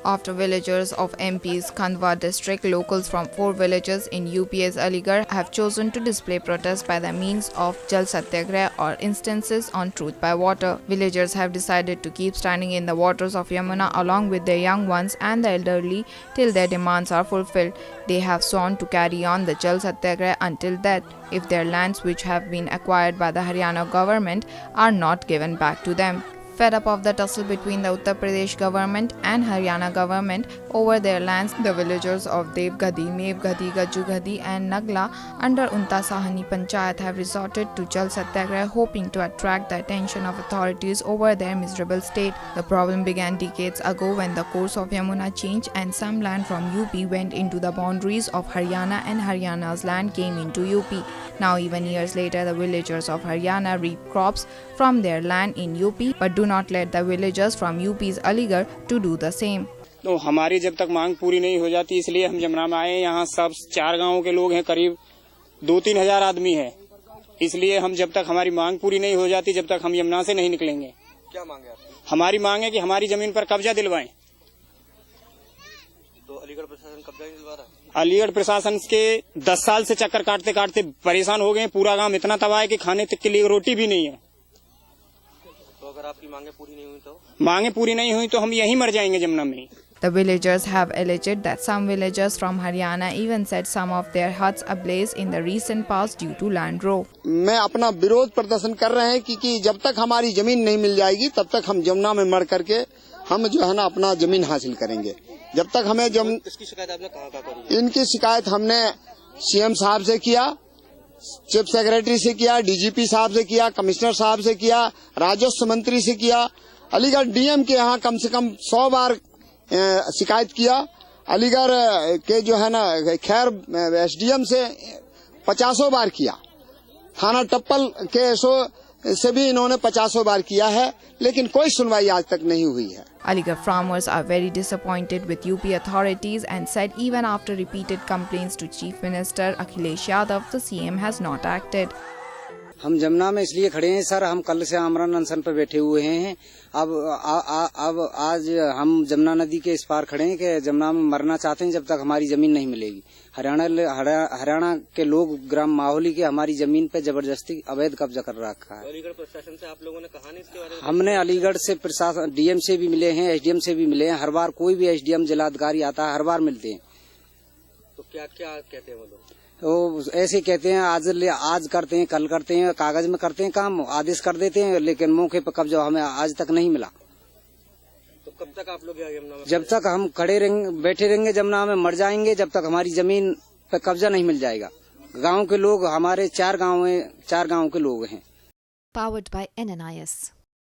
After villagers of MP's Khandwa district, locals from 4 villages in UP's Aligarh have chosen to display protest by the means of Jal Satyagrah or instances on truth by water. Villagers have decided to keep standing in the waters of Yamuna along with their young ones and the elderly till their demands are fulfilled. They have sworn to carry on the Jal Satyagrah until death if their lands, which have been acquired by the Haryana government, are not given back to them. Fed up of the tussle between the Uttar Pradesh government and Haryana government over their lands, the villagers of Devgadi, Mevgadi, Gajugadi and Nagla under Unta Sahani Panchayat have resorted to Jal Satyagrah, hoping to attract the attention of authorities over their miserable state. The problem began decades ago when the course of Yamuna changed and some land from UP went into the boundaries of Haryana and Haryana's land came into UP. Now even years later, the villagers of Haryana reap crops from their land in UP but do not let the villagers from UP's Aligarh to do the same. तो हमारी जब तक मांग पूरी नहीं हो जाती, इसलिए हम यमुना में आए। यहाँ सब 4 गांवों के लोग हैं, करीब 2-3 हजार आदमी है। इसलिए हम जब तक हमारी मांग पूरी नहीं हो जाती, जब तक हम यमुना से नहीं निकलेंगे। क्या मांग है आपकी? हमारी मांग है कि हमारी जमीन पर कब्जा दिलवाएं। तो अलीगढ़ प्रशासन कब्जा नहीं दिलवा रहा? अलीगढ़ प्रशासन के 10 साल से चक्कर काटते काटते परेशान हो गए। पूरा गांव इतना तबाह है कि खाने तक के लिए रोटी भी नहीं है। तो अगर आपकी मांगे पूरी नहीं हुई तो? मांगे पूरी नहीं हुई तो हम यहीं मर जाएंगे यमुना में। The villagers have alleged that some villagers from Haryana even set some of their huts ablaze in the recent past due to land row. मैं अपना विरोध प्रदर्शन कर रहे हैं कि जब तक हमारी जमीन नहीं मिल जाएगी तब तक हम यमुना में मर करके हम जो है ना अपना जमीन हासिल करेंगे। जब तक हमें इसकी शिकायत आपने कहाँ करी? इनकी शिकायत हमने सीएम साहब से किया, चीफ सेक्रेटरी से किया, डीजीपी साहब से किया, कमिश्नर साहब से किया, राजस्व मंत्री से किया, अलीगढ़ डीएम के यहाँ कम से कम 100 बार शिकायत किया। अलीगढ़ के जो है ना खैर एसडीएम से 50 बार किया, थाना टप्पल के एसओ से भी इन्होंने 50 बार किया है, लेकिन कोई सुनवाई आज तक नहीं हुई है। Aligarh farmers are very disappointed with UP authorities and said even after repeated complaints to Chief Minister Akhilesh Yadav, the CM has not acted. हम जमुना में इसलिए खड़े हैं सर, हम कल से आमरण अनशन पर बैठे हुए हैं। अब आज हम जमुना नदी के इस पार खड़े हैं कि जमुना में मरना चाहते हैं जब तक हमारी जमीन नहीं मिलेगी। हरियाणा के लोग ग्राम माहौली के हमारी जमीन पे जबरदस्ती अवैध कब्जा कर रखा है। अलीगढ़ प्रशासन से आप लोगों ने कहा नहीं इसके बारे में? हमने अलीगढ़ से प्रशासन डीएम से भी मिले हैं, एसडीएम से भी मिले हैं। हर बार कोई भी एसडीएम जिलाधिकारी आता है, हर बार मिलते हैं। तो क्या क्या कहते हैं वो लोग? तो ऐसे कहते हैं आज करते हैं, कल करते हैं, कागज में करते हैं काम, आदेश कर देते हैं, लेकिन मौके पर कब्जा हमें आज तक नहीं मिला। तो कब तक आप लोग यमुना में? जब तक हम बैठे रहेंगे जमुना में मर जाएंगे, जब तक हमारी जमीन पे कब्जा नहीं मिल जाएगा। गांव के लोग हमारे 4 गांव के लोग हैं। Powered by NNIS.